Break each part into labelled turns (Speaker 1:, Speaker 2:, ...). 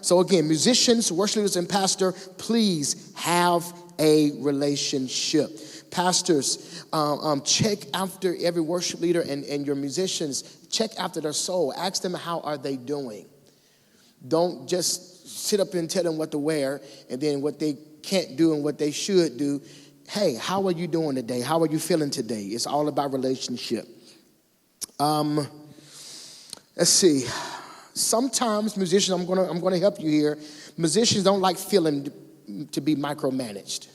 Speaker 1: So again, musicians, worship leaders, and pastor, please have a relationship. Pastors, check after every worship leader and your musicians. Check after their soul. Ask them, how are they doing? Don't just sit up and tell them what to wear and then what they can't do and what they should do. Hey, how are you doing today? How are you feeling today? It's all about relationship. Let's see. Sometimes musicians, I'm gonna help you here. Musicians don't like feeling to be micromanaged.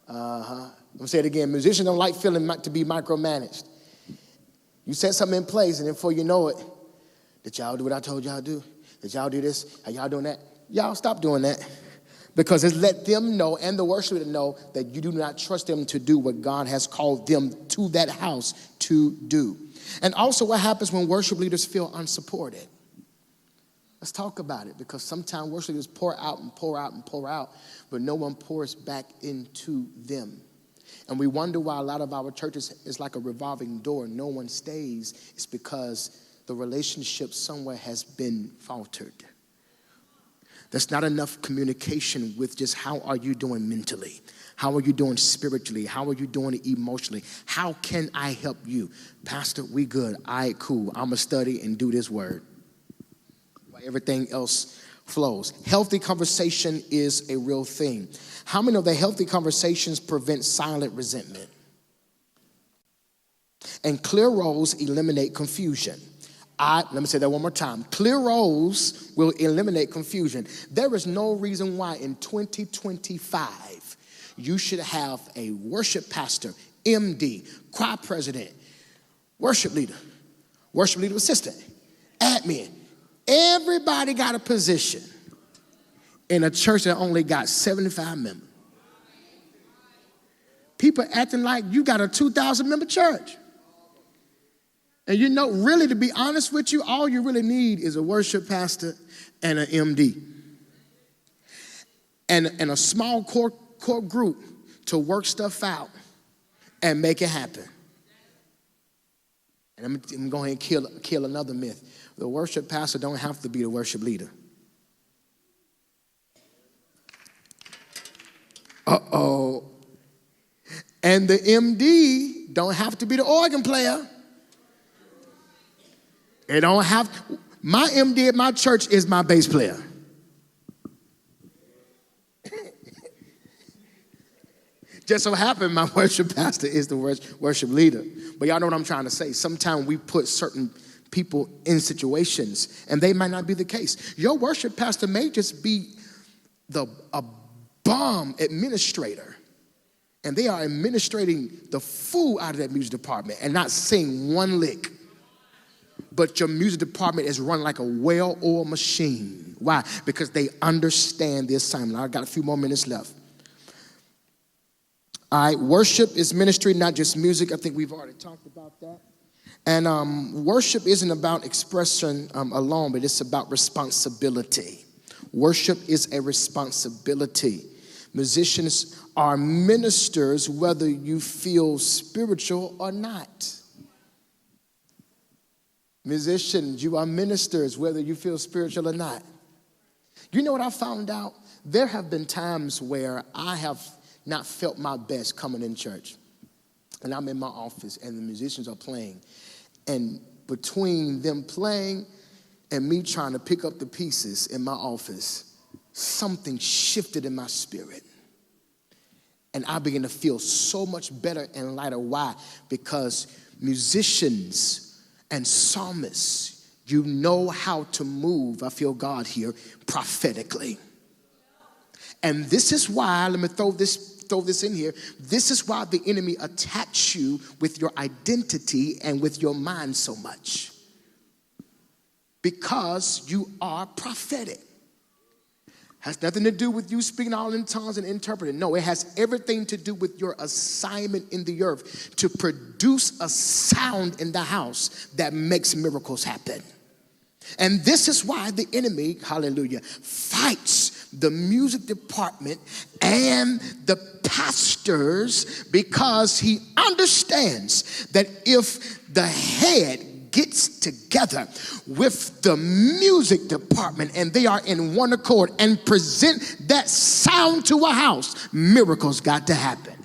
Speaker 1: I'm gonna say it again. Musicians don't like feeling to be micromanaged. You set something in place, and then before you know it, did y'all do what I told y'all to do? Did y'all do this? Are y'all doing that? Y'all stop doing that. Because it's let them know and the worship leader know that you do not trust them to do what God has called them to that house to do. And also what happens when worship leaders feel unsupported. Let's talk about it, because sometimes worship leaders pour out and pour out and pour out, but no one pours back into them. And we wonder why a lot of our churches is like a revolving door. No one stays. It's because the relationship somewhere has been faltered. There's not enough communication with just how are you doing mentally? How are you doing spiritually? How are you doing emotionally? How can I help you? Pastor, we good. All right, cool. I'm going to study and do this word. While everything else flows. Healthy conversation is a real thing. How many know that healthy conversations prevent silent resentment? And clear roles eliminate confusion. Let me say that one more time. Clear roles will eliminate confusion. There is no reason why in 2025 you should have a worship pastor, MD, choir president, worship leader assistant, admin. Everybody got a position in a church that only got 75 members. People acting like you got a 2,000 member church. And you know, really, to be honest with you, all you really need is a worship pastor and an MD. And a small core group to work stuff out and make it happen. And I'm going to kill another myth. The worship pastor don't have to be the worship leader. Uh-oh. And the MD don't have to be the organ player. It don't have. My MD at my church is my bass player. Just so happened my worship pastor is the worship leader. But y'all know what I'm trying to say. Sometimes we put certain people in situations, and they might not be the case. Your worship pastor may just be a bomb administrator, and they are administrating the fool out of that music department and not sing one lick. But your music department is run like a well-oiled machine. Why? Because they understand the assignment. I got a few more minutes left. All right, worship is ministry, not just music. I think we've already talked about that. And worship isn't about expression alone, but it's about responsibility. Worship is a responsibility. Musicians are ministers whether you feel spiritual or not. Musicians, you are ministers whether you feel spiritual or not. You know what I found out? There have been times where I have not felt my best coming in church. And I'm in my office and the musicians are playing. And between them playing and me trying to pick up the pieces in my office, something shifted in my spirit. And I began to feel so much better and lighter. Why? Because musicians and psalmists, you know how to move, I feel God here, prophetically. And this is why, let me throw this in here, this is why the enemy attacks you with your identity and with your mind so much. Because you are prophetic. Has nothing to do with you speaking all in tongues and interpreting. No, it has everything to do with your assignment in the earth to produce a sound in the house that makes miracles happen. And this is why the enemy, hallelujah, fights the music department and the pastors, because he understands that if the head, gets together with the music department and they are in one accord and present that sound to a house, miracles got to happen.